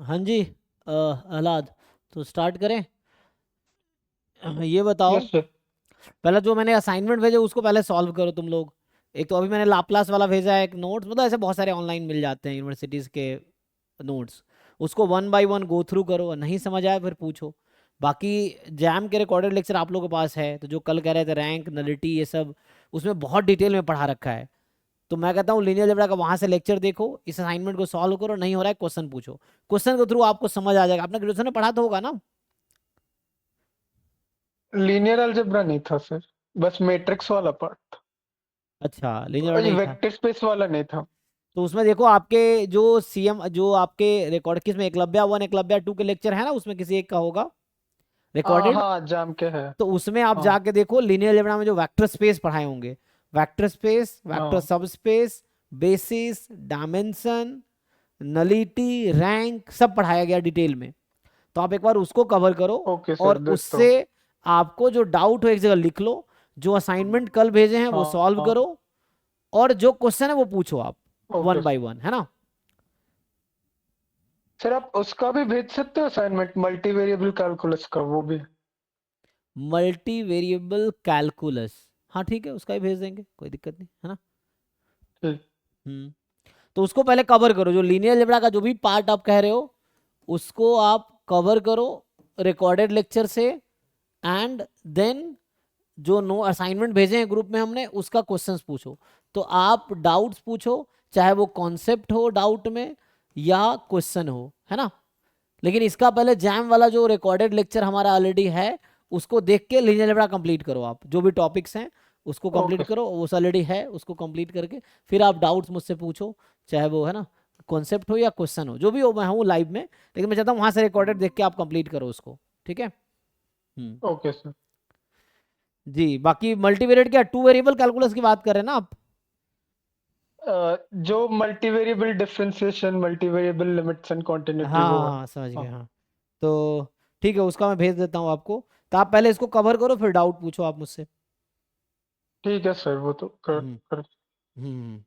हाँ जी। आह्लाद। तो स्टार्ट करें। ये बताओ, यस सर। पहले जो मैंने असाइनमेंट भेजे उसको पहले सॉल्व करो तुम लोग। एक तो अभी मैंने लाप्लास वाला भेजा है, एक नोट्स, मतलब ऐसे बहुत सारे ऑनलाइन मिल जाते हैं यूनिवर्सिटीज़ के नोट्स। उसको one by one go through करो, और नहीं समझ आए फिर पूछो। बाकी जैम के रिकॉर्डेड लेक्चर आप लोगों के पास है, तो जो कल कह रहे थे रैंक नलिटी ये सब, उसमें बहुत डिटेल में पढ़ा रखा है। तो मैं कहता हूँ लीनियर अलजेब्रा का वहां से लेक्चर देखो, इस असाइनमेंट को सॉल्व करो, नहीं हो रहा है क्वेश्चन पूछो। क्वेश्चन के थ्रू आपको समझ आ जाएगा। आपने ग्रेजुएशन में पढ़ा तो होगा ना? लीनियर अलजेब्रा नहीं था सर, बस मैट्रिक्स वाला पार्ट था। अच्छा, लीनियर ये नहीं था। वेक्टर स्पेस वाला नहीं था। तो उसमें देखो आपके जो सीएम, जो आपके रिकॉर्ड, किसमें एकलव्य 1 एकलव्य 2 के लेक्चर है ना, उसमें किसी एक का होगा रिकॉर्डेड। हाँ जाम के है। तो उसमें आप हाँ जाके देखो लीनियर अलजेब्रा में जो वेक्टर स्पेस पढ़ाए होंगे, वेक्टर स्पेस, वेक्टर हाँ। Subspace, basis, dimension, nullity, rank, सब पढ़ाया गया डिटेल में। तो आप एक बार उसको कवर करो, ओके सर, और देखता उससे हूँ। आपको जो डाउट हो एक जगह लिख लो, जो असाइनमेंट कल भेजे हैं वो हाँ सॉल्व हाँ। करो, और जो क्वेश्चन है वो पूछो आप, okay one by sir. One, है ना? सर आप उसका भी भेज सकते हो असाइनमेंट, मल्टी वेरिएबल कैलकुलस का, वो भी। मल्टी वेरिएबल कैलकुलस, हाँ ठीक है, उसका ही भेज देंगे, कोई दिक्कत नहीं, है ना? ठीक। हम्म। तो उसको पहले कवर करो, जो लीनियर अलजेब्रा का जो भी पार्ट आप कह रहे हो उसको आप कवर करो रिकॉर्डेड लेक्चर से। एंड देन जो नो असाइनमेंट भेजे हैं ग्रुप में हमने, उसका क्वेश्चंस पूछो। तो आप डाउट्स पूछो, चाहे वो कॉन्सेप्ट हो डाउट में या क्वेश्चन हो, है ना? लेकिन इसका पहले जैम वाला जो रिकॉर्डेड लेक्चर हमारा ऑलरेडी है, उसको देख के लीनियर अलजेब्रा कंप्लीट करो। आप जो भी टॉपिक्स हैं उसको कंप्लीट ओके करो, वो ऑलरेडी है, उसको कंप्लीट करके फिर आप डाउट्स मुझसे पूछो, चाहे वो, है ना, कॉन्सेप्ट हो या क्वेश्चन हो, जो भी हो। मैं हूँ लाइव में, लेकिन मैं चाहता हूँ वहां से रिकॉर्डेड देख के आप कंप्लीट करो उसको। ठीक है। हम्म। Okay sir. जी, बाकी मल्टीवेरिएट क्या टू वेरिएबल कैलकुलस की बात कर रहे हैं ना आप? जो multi variable differentiation, multi variable limits and हाँ कॉन्टिन्यूटी, वो हाँ वाला। हाँ, समझ गए, हाँ। हाँ। तो ठीक है, उसका मैं भेज देता हूँ आपको। तो आप पहले इसको कवर करो, फिर डाउट पूछो आप मुझसे। ठीक है सर, वो तो हम्म। कर। हम्म।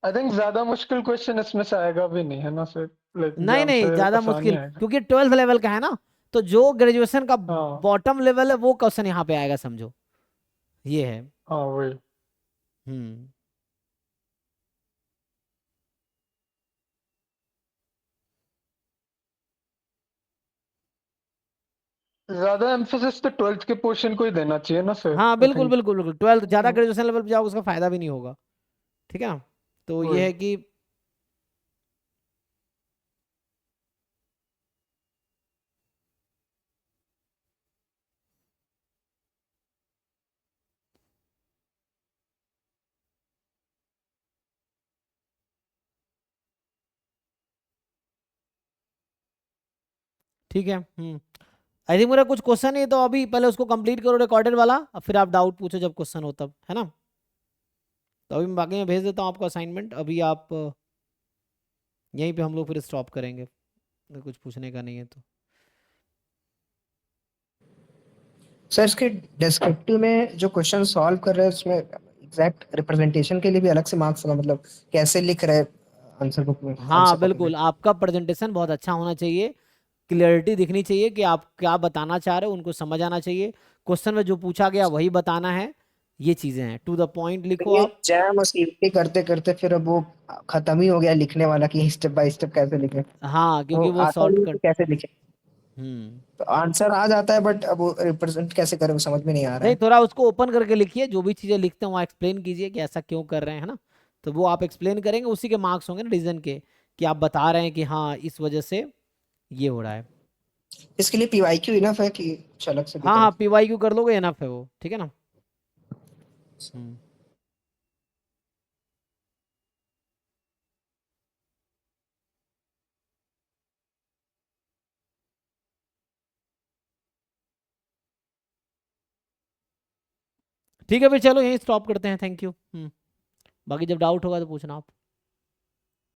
आई थिंक ज्यादा मुश्किल क्वेश्चन इसमें से आएगा भी नहीं, है ना सर? लाइक नहीं जाम नहीं, से ज्यादा आसान ही मुश्किल, आएगा। क्योंकि 12th लेवल का है ना। तो जो ग्रेजुएशन का हाँ बॉटम लेवल है वो क्वेश्चन यहाँ पे आएगा, समझो। ये है। हाँ वही। हम्म। ज्यादा एम्फोसिस तो 12th के पोर्शन को ही देना चाहिए ना सर, हाँ आई बिल्कुल थिंक। बिल्कुल बिल्कुल, 12th ज्यादा ग्रेजुएशन लेवल पे जाओ उसका फायदा भी नहीं होगा। ठीक है ना? तो ये वही। है कि ठीक है। आई थिंक मेरा कुछ क्वेश्चन नहीं है, तो अभी पहले उसको कंप्लीट करो रिकॉर्डेड वाला, अब फिर आप डाउट पूछो जब क्वेश्चन हो तब, है ना? तो अभी मैं बाकी मैं भेज देता हूँ आपको असाइनमेंट। अभी आप यहीं पे हम लोग फिर स्टॉप करेंगे, अगर कुछ पूछने का नहीं है तो। सर इसके डिस्क्रिप्टिव में जो क्वेश्चन सॉल्व कर रहे हैं उसमें एग्जैक्ट रिप्रेजेंटेशन के लिए भी अलग से मार्क्स होगा, मतलब कैसे लिख रहे हैं आंसर बुक में, हाँ आंसर कॉपी में। बिल्कुल, आपका प्रेजेंटेशन बहुत अच्छा होना चाहिए, क्लियरिटी दिखनी चाहिए कि आप क्या बताना चाह रहे हो, उनको समझ आना चाहिए। क्वेश्चन में जो पूछा गया वही बताना है। ये चीजें हैं, टू द पॉइंट तो लिखो ये आप। जैम और सीवीटी करते करते फिर अब वो खत्म ही हो गया लिखने वाला कि स्टेप बाय स्टेप कैसे लिखे। हाँ, वो क्योंकि वो आता नहीं है शॉर्टकट। कि कैसे लिखे। हम्म। तो आंसर आ जाता है बट अब वो रिप्रेजेंट कैसे करें वो समझ में नहीं आ रहा नहीं, है। थोड़ा उसको ओपन करके लिखिए, जो भी चीजें लिखते हैं वहाँ एक्सप्लेन कीजिए कि ऐसा क्यों कर रहे हैं, है ना? तो वो आप एक्सप्लेन करेंगे, उसी के मार्क्स होंगे ना रीजन के, कि आप बता रहे हैं कि हाँ इस वजह से ये हो रहा है। इसके लिए पीवाईक्यू इनफ है कि कुछ अलग से भी हाँ करें। हाँ, पीवाईक्यू कर लोगे एनफ है वो, ठीक है ना? हम्म। ठीक है, फिर चलो यहीं स्टॉप करते हैं। Thank you. बाकी जब डाउट होगा तो पूछना आप।